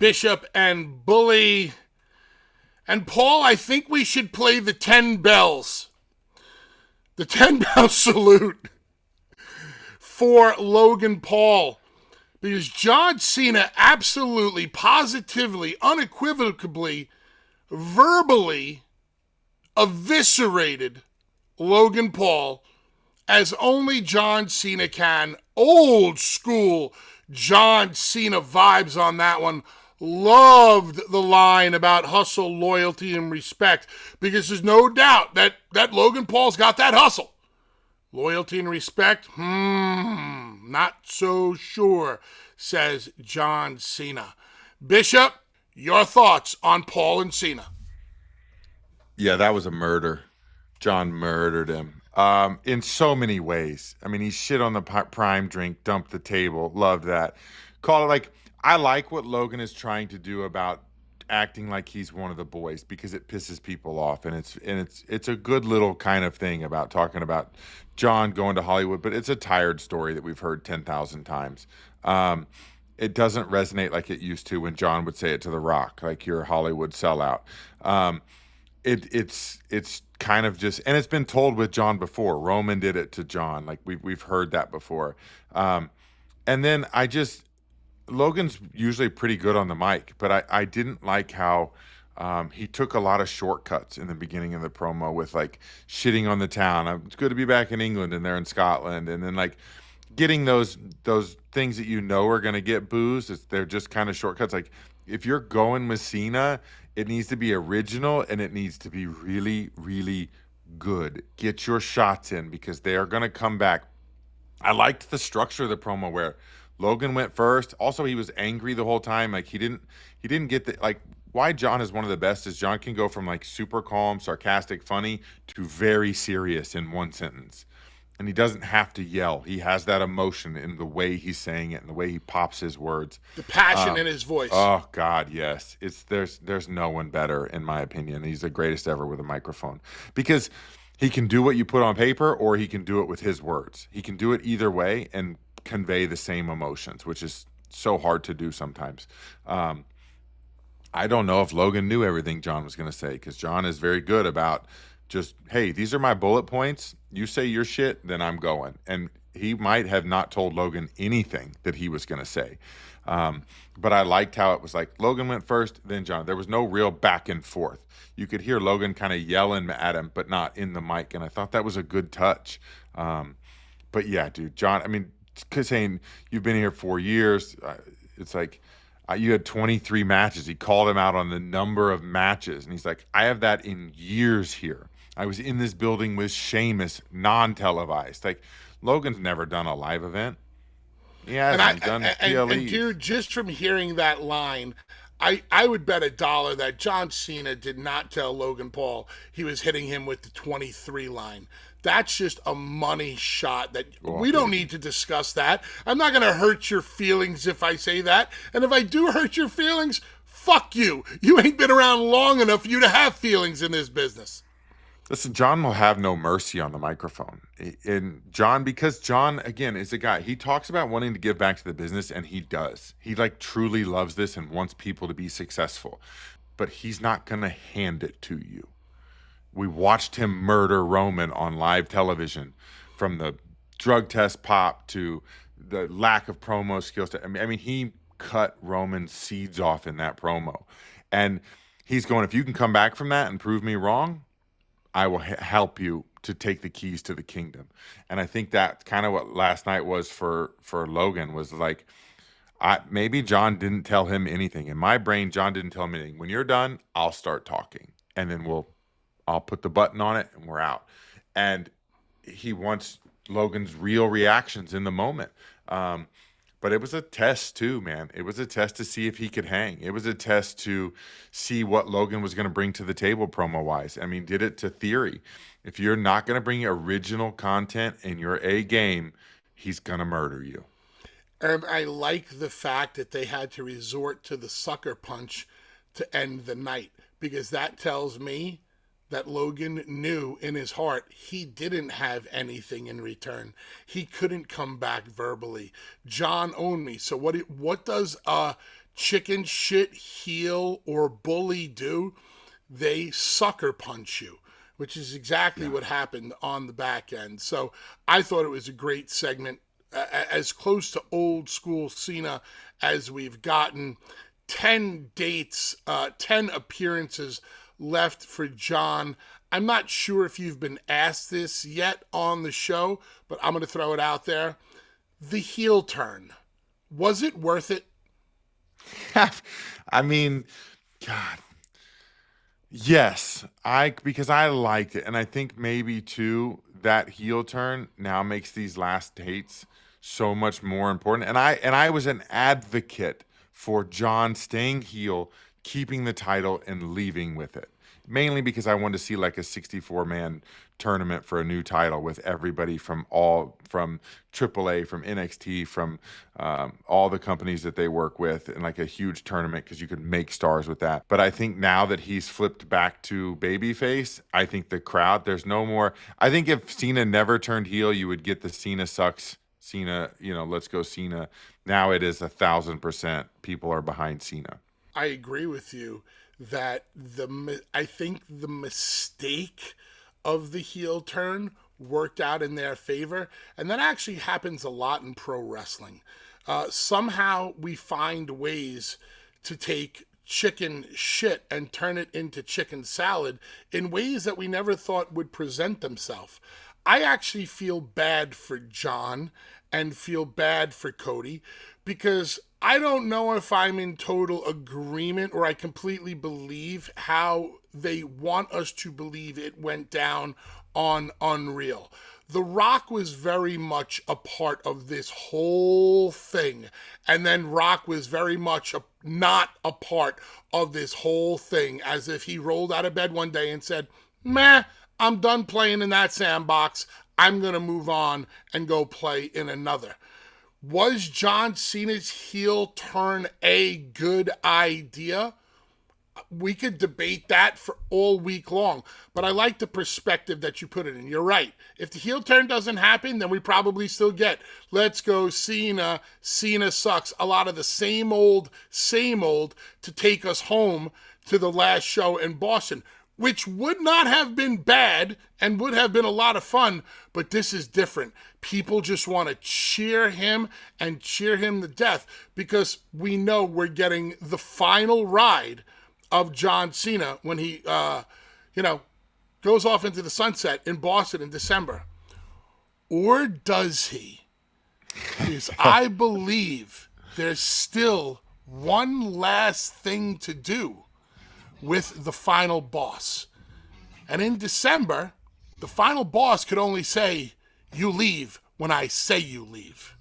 Bishop and Bully. And Paul, I think we should play the 10 bells. The 10 bell salute for Logan Paul. Because John Cena absolutely, positively, unequivocally, verbally eviscerated Logan Paul as only John Cena can. Old school John Cena vibes on that one. Loved the line about hustle, loyalty, and respect, because there's no doubt that Logan Paul's got that hustle. Loyalty and respect? Not so sure, says John Cena. Bishop, your thoughts on Paul and Cena? Yeah, that was a murder. John murdered him in so many ways. I mean, he shit on the prime drink, dumped the table. Loved that. Call it like, I like what Logan is trying to do about acting like he's one of the boys, because it pisses people off, and it's a good little kind of thing about talking about John going to Hollywood, but it's a tired story that we've heard 10,000 times. It doesn't resonate like it used to when John would say it to The Rock, like, you're a Hollywood sellout. It's kind of just, and it's been told with John before. Roman did it to John, like we've heard that before. And then Logan's usually pretty good on the mic, but I didn't like how he took a lot of shortcuts in the beginning of the promo with, like, shitting on the town. It's good to be back in England, and they're in Scotland, and then, like, getting those things that are going to get boos. They're just kind of shortcuts. Like, if you're going with Cena, it needs to be original, and it needs to be really, really good. Get your shots in, because they are going to come back. I liked the structure of the promo where Logan went first. Also, he was angry the whole time. Like, he didn't get the, like, why John is one of the best is John can go from, like, super calm, sarcastic, funny to very serious in one sentence. And he doesn't have to yell. He has that emotion in the way he's saying it and the way he pops his words. The passion in his voice. Oh God, yes. There's no one better, in my opinion. He's the greatest ever with a microphone, because he can do what you put on paper, or he can do it with his words. He can do it either way and convey the same emotions, which is so hard to do sometimes. I don't know if Logan knew everything John was going to say, because John is very good about just, hey, these are my bullet points. You say your shit, then I'm going. And he might have not told Logan anything that he was going to say. But I liked how it was like Logan went first, then John. There was no real back and forth. You could hear Logan kind of yelling at him, but not in the mic. And I thought that was a good touch. But yeah, dude, John, I mean, saying you've been here 4 years, it's like you had 23 matches. He called him out on the number of matches. And he's like, I have that in years here. I was in this building with Sheamus, non-televised. Like, Logan's never done a live event. He hasn't done PLE. And dude, just from hearing that line, I would bet $1 that John Cena did not tell Logan Paul he was hitting him with the 23 line. That's just a money shot that we don't need to discuss that. I'm not going to hurt your feelings if I say that. And if I do hurt your feelings, fuck you. You ain't been around long enough for you to have feelings in this business. Listen, John will have no mercy on the microphone. And John, because John, again, is a guy, he talks about wanting to give back to the business, and he does. He, like, truly loves this and wants people to be successful. But he's not going to hand it to you. We watched him murder Roman on live television, from the drug test pop to the lack of promo skills. I mean, he cut Roman's seeds off in that promo. And he's going, if you can come back from that and prove me wrong, I will help you to take the keys to the kingdom. And I think that's kind of what last night was for Logan, was like, maybe John didn't tell him anything. In my brain, John didn't tell him anything. When you're done, I'll start talking. And then I'll put the button on it and we're out. And he wants Logan's real reactions in the moment. But it was a test too, man. It was a test to see if he could hang. It was a test to see what Logan was going to bring to the table promo-wise. I mean, did it to Theory. If you're not going to bring original content in your A game, he's going to murder you. And I like the fact that they had to resort to the sucker punch to end the night, because that tells me that Logan knew in his heart he didn't have anything in return. He couldn't come back verbally. John owned me. So what does chicken shit heel or bully do, they sucker punch you, which is exactly what happened on the back end. So I thought it was a great segment, as close to old school Cena as we've gotten. 10 dates, 10 appearances left for John. I'm not sure if you've been asked this yet on the show, but I'm going to throw it out there. The heel turn, was it worth it? I mean, God, yes, because I liked it, and I think maybe too that heel turn now makes these last dates so much more important. And I was an advocate for John staying heel, keeping the title, and leaving with it. Mainly because I wanted to see like a 64-man tournament for a new title with everybody from AAA, from NXT, from all the companies that they work with, and like a huge tournament because you could make stars with that. But I think now that he's flipped back to babyface, I think the crowd, there's no more. I think if Cena never turned heel, you would get the Cena sucks. Cena, let's go Cena. Now it is 1,000% people are behind Cena. I agree with you that I think the mistake of the heel turn worked out in their favor, and that actually happens a lot in pro wrestling. Somehow we find ways to take chicken shit and turn it into chicken salad in ways that we never thought would present themselves. I actually feel bad for John and feel bad for Cody, because I don't know if I'm in total agreement or I completely believe how they want us to believe it went down on Unreal. The Rock was very much a part of this whole thing, and then Rock was very much not a part of this whole thing, as if he rolled out of bed one day and said, meh, I'm done playing in that sandbox. I'm going to move on and go play in another. Was John Cena's heel turn a good idea? We could debate that for all week long, but I like the perspective that you put it in. You're right. If the heel turn doesn't happen, then we probably still get let's go Cena, Cena sucks, a lot of the same old to take us home to the last show in Boston, which would not have been bad and would have been a lot of fun, but this is different. People just want to cheer him and cheer him to death because we know we're getting the final ride of John Cena when he, goes off into the sunset in Boston in December. Or does he? Because I believe there's still one last thing to do with the final boss. And in December, the final boss could only say, you leave when I say you leave.